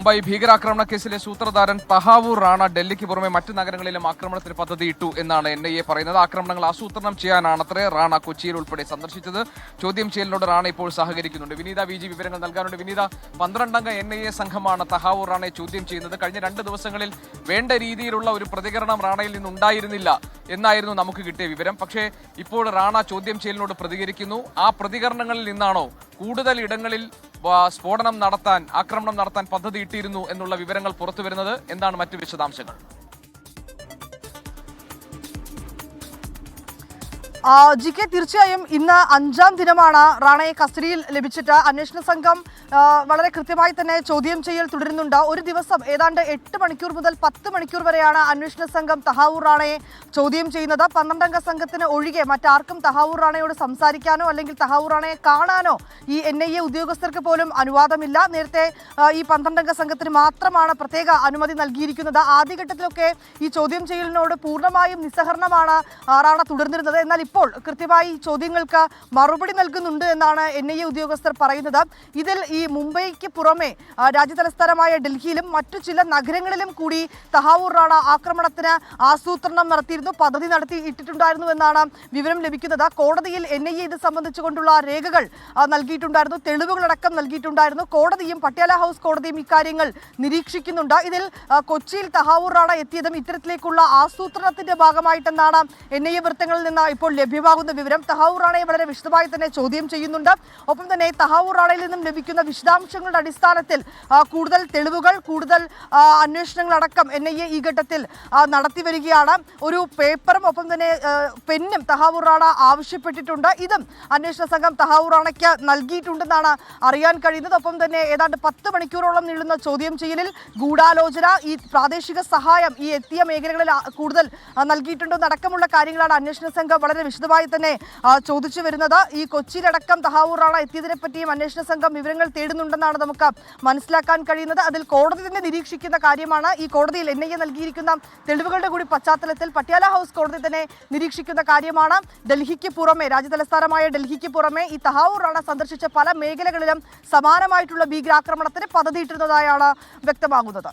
മുംബൈ ഭീകരാക്രമണ കേസിലെ സൂത്രധാരൻ തഹാവൂർ റാണ ഡൽഹിക്ക് പുറമെ മറ്റ് നഗരങ്ങളിലും ആക്രമണത്തിന് പദ്ധതിയിട്ടു എന്നാണ് NIA പറയുന്നത്. ആക്രമണങ്ങൾ ആസൂത്രണം ചെയ്യാനാണത്രേ റാണ കൊച്ചിയിൽ ഉൾപ്പെടെ സന്ദർശിച്ചത്. ചോദ്യം ചെയ്യലിനോട് റാണ ഇപ്പോൾ സഹകരിക്കുന്നുണ്ട്. വിനീത VG വിവരങ്ങൾ നൽകാനുണ്ട്. വിനീത, 12-അംഗ NIA സംഘമാണ് തഹാവൂർ റാണയെ ചോദ്യം ചെയ്യുന്നത്. കഴിഞ്ഞ 2 ദിവസങ്ങളിൽ വേണ്ട രീതിയിലുള്ള ഒരു പ്രതികരണം റാണയിൽ നിന്നുണ്ടായിരുന്നില്ല എന്നായിരുന്നു നമുക്ക് കിട്ടിയ വിവരം. പക്ഷേ ഇപ്പോൾ റാണ ചോദ്യം ചെയ്യലിനോട് പ്രതികരിക്കുന്നു. ആ പ്രതികരണങ്ങളിൽ നിന്നാണോ കൂടുതൽ ഇടങ്ങളിൽ ആക്രമണം നടത്താൻ പദ്ധതി ഇട്ടിരുന്നു എന്നുള്ള വിവരങ്ങൾ പുറത്തുവരുന്നത്? എന്താണ് മറ്റു വിശദാംശങ്ങൾ? GK, തീർച്ചയായും ഇന്ന് 5-ാം ദിനമാണ് റാണയെ കസ്റ്റഡിയിൽ ലഭിച്ചിട്ട്. അന്വേഷണ സംഘം വളരെ കൃത്യമായി തന്നെ ചോദ്യം ചെയ്യൽ തുടരുന്നുണ്ട്. ഒരു ദിവസം ഏതാണ്ട് 8 മണിക്കൂർ മുതൽ 10 മണിക്കൂർ വരെയാണ് അന്വേഷണ സംഘം തഹാവൂർ റാണയെ ചോദ്യം ചെയ്യുന്നത്. 12-അംഗ സംഘത്തിന് ഒഴികെ മറ്റാർക്കും തഹാവൂർ റാണയോട് സംസാരിക്കാനോ അല്ലെങ്കിൽ തഹാവൂർ റാണയെ കാണാനോ ഈ NIA ഉദ്യോഗസ്ഥർക്ക് പോലും അനുവാദമില്ല. നേരത്തെ ഈ 12-അംഗ സംഘത്തിന് മാത്രമാണ് പ്രത്യേക അനുമതി നൽകിയിരിക്കുന്നത്. ആദ്യഘട്ടത്തിലൊക്കെ ഈ ചോദ്യം ചെയ്യലിനോട് പൂർണ്ണമായും നിസ്സഹരണമാണ് റാണ തുടർന്നിരുന്നത്. എന്നാൽ ഇപ്പോൾ കൃത്യമായി ചോദ്യങ്ങൾക്ക് മറുപടി നൽകുന്നുണ്ട് എന്നാണ് NIA ഉദ്യോഗസ്ഥർ പറയുന്നത്. ഇതിൽ ഈ മുംബൈക്ക് പുറമെ രാജ്യതലസ്ഥാനമായ ഡൽഹിയിലും മറ്റു ചില നഗരങ്ങളിലും കൂടി തഹാവൂർ റാണ ആക്രമണത്തിന് ആസൂത്രണം നടത്തിയിരുന്നു, പദ്ധതി നടത്തി ഇട്ടിട്ടുണ്ടായിരുന്നു എന്നാണ് വിവരം ലഭിക്കുന്നത്. കോടതിയിൽ NIA ഇത് സംബന്ധിച്ചുകൊണ്ടുള്ള രേഖകൾ നൽകിയിട്ടുണ്ടായിരുന്നു, തെളിവുകളടക്കം നൽകിയിട്ടുണ്ടായിരുന്നു. കോടതിയും പട്യാല ഹൗസ് കോടതിയും ഇക്കാര്യങ്ങൾ നിരീക്ഷിക്കുന്നുണ്ട്. ഇതിൽ കൊച്ചിയിൽ തഹാവൂർ റാണ എത്തിയതും ഇത്തരത്തിലേക്കുള്ള ആസൂത്രണത്തിന്റെ ഭാഗമായിട്ടെന്നാണ് NIA വൃത്തങ്ങളിൽ നിന്ന് ഇപ്പോൾ ലഭ്യമാകുന്ന വിവരം. തഹാവൂർ റാണയെ വളരെ വിശദമായി തന്നെ ചോദ്യം ചെയ്യുന്നുണ്ട്. ഒപ്പം തന്നെ തഹാവൂർ റാണയിൽ നിന്നും ലഭിക്കുന്ന വിശദാംശങ്ങളുടെ അടിസ്ഥാനത്തിൽ കൂടുതൽ തെളിവുകൾ, കൂടുതൽ അന്വേഷണങ്ങളടക്കം NIA ഈ ഘട്ടത്തിൽ നടത്തി വരികയാണ്. ഒരു പേപ്പറും ഒപ്പം തന്നെ പെന്നും തഹാവൂർ റാണ ആവശ്യപ്പെട്ടിട്ടുണ്ട്. ഇതും അന്വേഷണ സംഘം തഹാവൂർ റാണയ്ക്ക് നൽകിയിട്ടുണ്ടെന്നാണ് അറിയാൻ കഴിയുന്നത്. ഒപ്പം തന്നെ ഏതാണ്ട് 10 മണിക്കൂറോളം നീളുന്ന ചോദ്യം ചെയ്യലിൽ ഗൂഢാലോചന, ഈ പ്രാദേശിക സഹായം ഈ എത്തിയ മേഖലകളിൽ കൂടുതൽ നൽകിയിട്ടുണ്ടെന്നടക്കമുള്ള കാര്യങ്ങളാണ് അന്വേഷണ സംഘം വളരെ വിശദമായി തന്നെ ചോദിച്ചു വരുന്നത്. ഈ കൊച്ചിയിലടക്കം തഹാവൂർ റാണ എത്തിയതിനെ പറ്റിയും അന്വേഷണ സംഘം വിവരങ്ങൾ തേടുന്നുണ്ടെന്നാണ് നമുക്ക് മനസ്സിലാക്കാൻ കഴിയുന്നത്. അതിൽ കോടതി തന്നെ നിരീക്ഷിക്കുന്ന കാര്യമാണ്. ഈ കോടതിയിൽ NIA നൽകിയിരിക്കുന്ന തെളിവുകളുടെ കൂടി പശ്ചാത്തലത്തിൽ പട്യാല ഹൗസ് കോടതി തന്നെ നിരീക്ഷിക്കുന്ന കാര്യമാണ്. ഡൽഹിക്ക് പുറമെ, രാജ്യതലസ്ഥാനമായ ഡൽഹിക്ക് പുറമെ ഈ തഹാവൂർ റാണ സന്ദർശിച്ച പല മേഖലകളിലും സമാനമായിട്ടുള്ള ഭീകരാക്രമണത്തിന് പദ്ധതിയിട്ടിരുന്നതായാണ് വ്യക്തമാകുന്നത്.